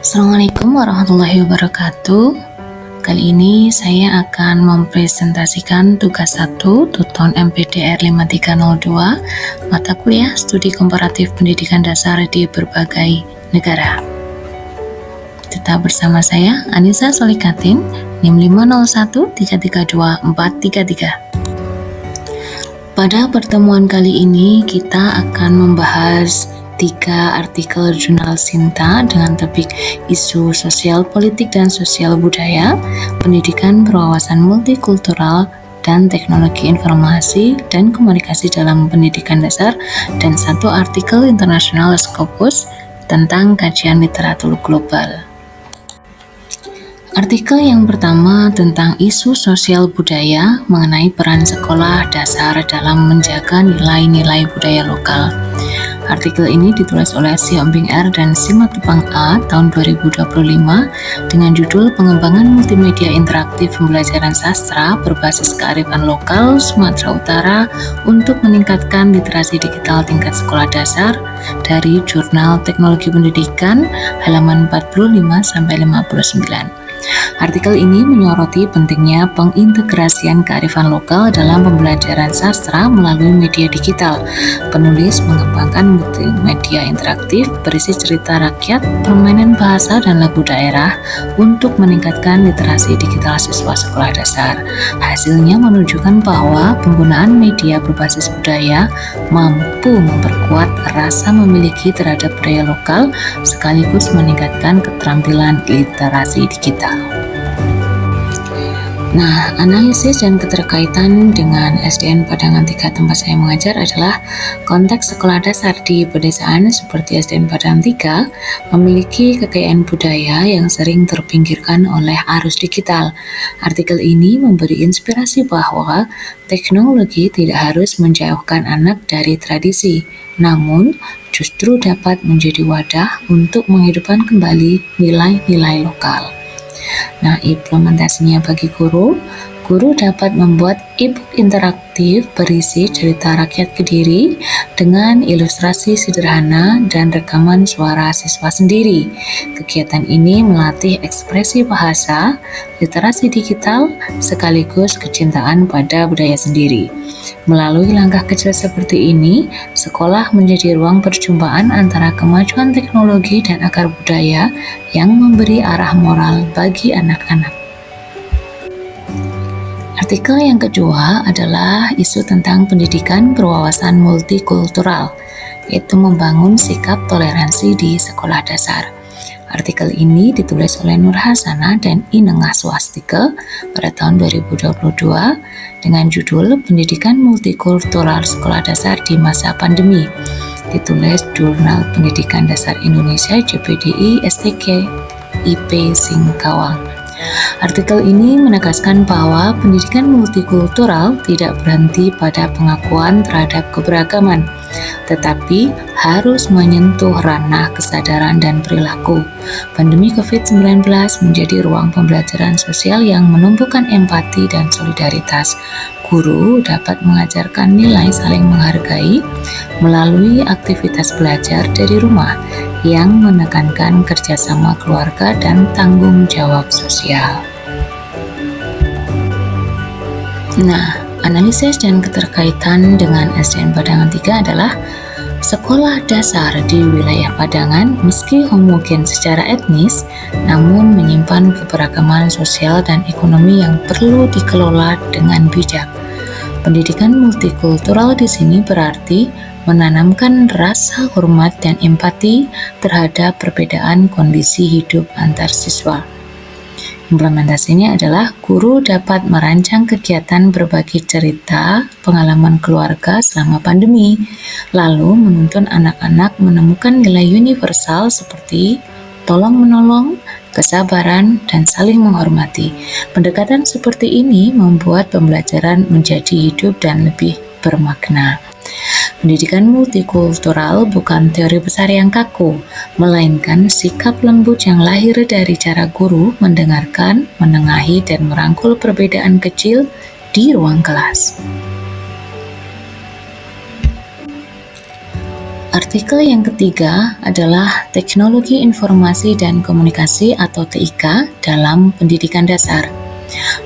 Assalamualaikum warahmatullahi wabarakatuh. Kali ini saya akan mempresentasikan tugas 1 Tuton MPDR 5302 mata kuliah Studi Komparatif Pendidikan Dasar di berbagai negara. Tetap bersama saya, Anissa Solikatin, NIM 501332433. Pada pertemuan kali ini kita akan membahas 3 artikel jurnal Sinta dengan topik isu sosial politik dan sosial budaya, pendidikan berwawasan multikultural, dan teknologi informasi dan komunikasi dalam pendidikan dasar, dan 1 artikel internasional Scopus tentang kajian literatur global. Artikel yang pertama tentang isu sosial budaya mengenai peran sekolah dasar dalam menjaga nilai-nilai budaya lokal. Artikel ini ditulis oleh Siombing R dan Simatupang A tahun 2025 dengan judul Pengembangan Multimedia Interaktif Pembelajaran Sastra Berbasis Kearifan Lokal Sumatera Utara untuk Meningkatkan Literasi Digital Tingkat Sekolah Dasar dari Jurnal Teknologi Pendidikan halaman 45-59. Artikel ini menyoroti pentingnya pengintegrasian kearifan lokal dalam pembelajaran sastra melalui media digital. Penulis mengembangkan multimedia interaktif berisi cerita rakyat, permainan bahasa, dan lagu daerah untuk meningkatkan literasi digital siswa sekolah dasar. Hasilnya menunjukkan bahwa penggunaan media berbasis budaya mampu memperkuat rasa memiliki terhadap budaya lokal sekaligus meningkatkan keterampilan literasi digital. Nah, analisis dan keterkaitan dengan SDN Padangan 3 tempat saya mengajar adalah konteks sekolah dasar di pedesaan seperti SDN Padangan 3 memiliki kekayaan budaya yang sering terpinggirkan oleh arus digital. Artikel ini memberi inspirasi bahwa teknologi tidak harus menjauhkan anak dari tradisi, namun justru dapat menjadi wadah untuk menghidupkan kembali nilai-nilai lokal. Nah, implementasinya bagi guru dapat membuat e-book interaktif berisi cerita rakyat Kediri dengan ilustrasi sederhana dan rekaman suara siswa sendiri. Kegiatan ini melatih ekspresi bahasa, literasi digital, sekaligus kecintaan pada budaya sendiri. Melalui langkah kecil seperti ini, sekolah menjadi ruang perjumpaan antara kemajuan teknologi dan akar budaya yang memberi arah moral bagi anak-anak. Artikel yang kedua adalah isu tentang pendidikan berwawasan multikultural, yaitu membangun sikap toleransi di sekolah dasar. Artikel ini ditulis oleh Nur Hasanah dan Inengah Swastika pada tahun 2022 dengan judul Pendidikan Multikultural Sekolah Dasar di Masa Pandemi. Ditulis Jurnal Pendidikan Dasar Indonesia JPDI STK IP Singkawang. Artikel ini menegaskan bahwa pendidikan multikultural tidak berhenti pada pengakuan terhadap keberagaman, tetapi harus menyentuh ranah kesadaran dan perilaku. Pandemi COVID-19 menjadi ruang pembelajaran sosial yang menumbuhkan empati dan solidaritas. Guru dapat mengajarkan nilai saling menghargai melalui aktivitas belajar dari rumah yang menekankan kerjasama keluarga dan tanggung jawab sosial. Nah, analisis dan keterkaitan dengan SDN Padangan 3 adalah sekolah dasar di wilayah Padangan meski homogen secara etnis, namun menyimpan keberagaman sosial dan ekonomi yang perlu dikelola dengan bijak. Pendidikan multikultural di sini berarti menanamkan rasa hormat dan empati terhadap perbedaan kondisi hidup antar siswa. Implementasinya adalah guru dapat merancang kegiatan berbagi cerita pengalaman keluarga selama pandemi, lalu menuntun anak-anak menemukan nilai universal seperti tolong-menolong, kesabaran, dan saling menghormati. Pendekatan seperti ini membuat pembelajaran menjadi hidup dan lebih bermakna. Pendidikan multikultural bukan teori besar yang kaku, melainkan sikap lembut yang lahir dari cara guru mendengarkan, menengahi, dan merangkul perbedaan kecil di ruang kelas. Artikel yang ketiga adalah Teknologi Informasi dan Komunikasi atau TIK dalam pendidikan dasar.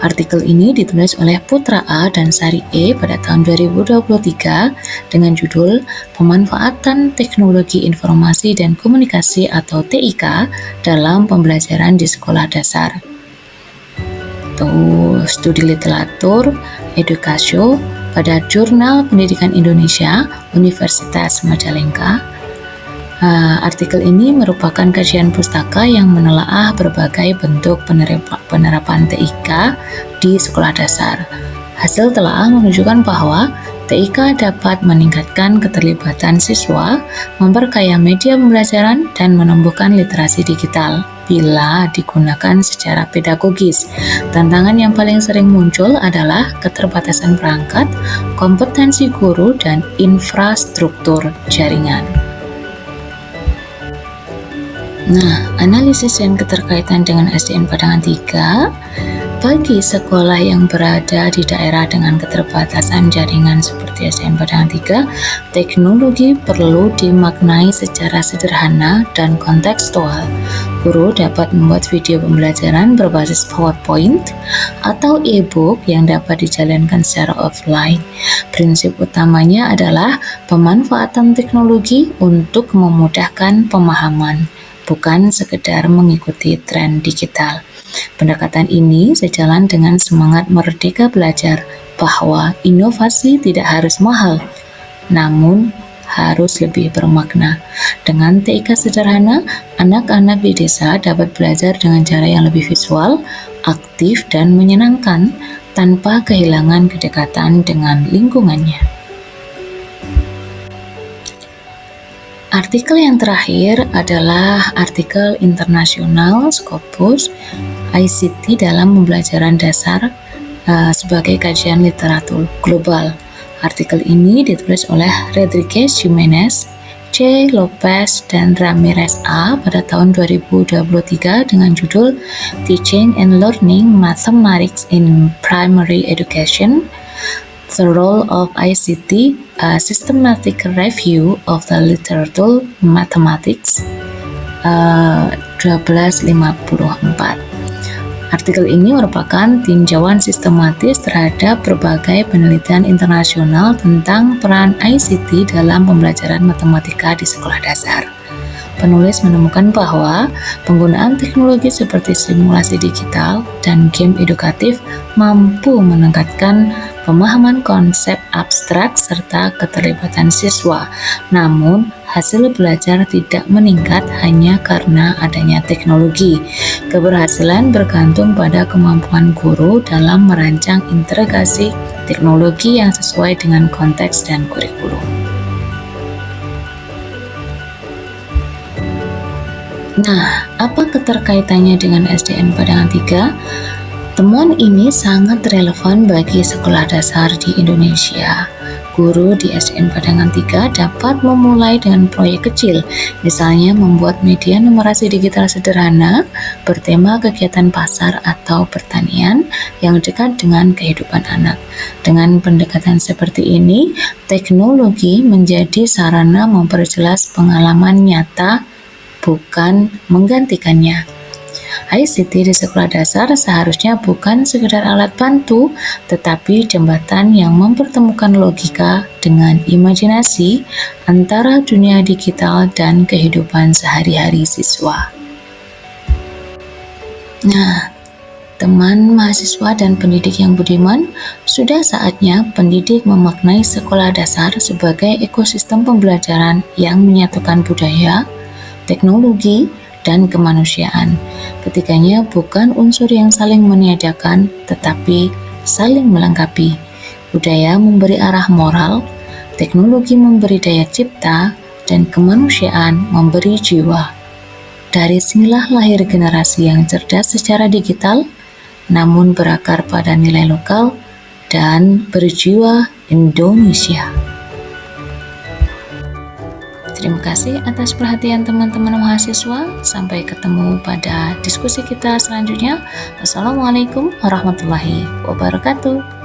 Artikel ini ditulis oleh Putra A dan Sari E pada tahun 2023 dengan judul Pemanfaatan Teknologi Informasi dan Komunikasi atau TIK dalam Pembelajaran di Sekolah Dasar. Studi literatur edukasio pada Jurnal Pendidikan Indonesia Universitas Majalengka. Artikel ini merupakan kajian pustaka yang menelaah berbagai bentuk penerapan TIK di sekolah dasar. Hasil telaah menunjukkan bahwa TIK dapat meningkatkan keterlibatan siswa, memperkaya media pembelajaran, dan menumbuhkan literasi digital bila digunakan secara pedagogis. Tantangan yang paling sering muncul adalah keterbatasan perangkat, kompetensi guru, dan infrastruktur jaringan. Nah, analisis dan keterkaitan dengan SDN Padangan 3 bagi sekolah yang berada di daerah dengan keterbatasan jaringan seperti SDN Padangan 3, teknologi perlu dimaknai secara sederhana dan kontekstual. Guru dapat membuat video pembelajaran berbasis PowerPoint atau e-book yang dapat dijalankan secara offline. Prinsip utamanya adalah pemanfaatan teknologi untuk memudahkan pemahaman, bukan sekedar mengikuti tren digital. Pendekatan ini sejalan dengan semangat Merdeka Belajar bahwa inovasi tidak harus mahal, namun harus lebih bermakna. Dengan TIK sederhana, anak-anak di desa dapat belajar dengan cara yang lebih visual, aktif, dan menyenangkan tanpa kehilangan kedekatan dengan lingkungannya. Artikel yang terakhir adalah artikel internasional Scopus ICT dalam pembelajaran dasar sebagai kajian literatur global. Artikel ini ditulis oleh Rodriguez Jimenez, C. Lopez, dan Ramirez A pada tahun 2023 dengan judul Teaching and Learning Mathematics in Primary Education, The Role of ICT, a Systematic Review of the Literature Mathematics, 1254. Artikel ini merupakan tinjauan sistematis terhadap berbagai penelitian internasional tentang peran ICT dalam pembelajaran matematika di sekolah dasar. Penulis menemukan bahwa penggunaan teknologi seperti simulasi digital dan game edukatif mampu meningkatkan pemahaman konsep abstrak serta keterlibatan siswa. Namun, hasil belajar tidak meningkat hanya karena adanya teknologi. Keberhasilan bergantung pada kemampuan guru dalam merancang integrasi teknologi yang sesuai dengan konteks dan kurikulum. Nah, apa keterkaitannya dengan SDN Padangan 3? Temuan ini sangat relevan bagi sekolah dasar di Indonesia. Guru di SDN Padangan 3 dapat memulai dengan proyek kecil, misalnya membuat media numerasi digital sederhana bertema kegiatan pasar atau pertanian yang dekat dengan kehidupan anak. Dengan pendekatan seperti ini, teknologi menjadi sarana memperjelas pengalaman nyata, bukan menggantikannya. ICT di sekolah dasar seharusnya bukan sekedar alat bantu, tetapi jembatan yang mempertemukan logika dengan imajinasi antara dunia digital dan kehidupan sehari-hari siswa. Nah, teman mahasiswa dan pendidik yang budiman, sudah saatnya pendidik memaknai sekolah dasar sebagai ekosistem pembelajaran yang menyatukan budaya, teknologi, dan kemanusiaan. Ketiganya bukan unsur yang saling meniadakan, tetapi saling melengkapi. Budaya memberi arah moral, teknologi memberi daya cipta, dan kemanusiaan memberi jiwa. Dari sinilah lahir generasi yang cerdas secara digital, namun berakar pada nilai lokal dan berjiwa Indonesia. Terima kasih atas perhatian teman-teman mahasiswa. Sampai ketemu pada diskusi kita selanjutnya. Wassalamualaikum warahmatullahi wabarakatuh.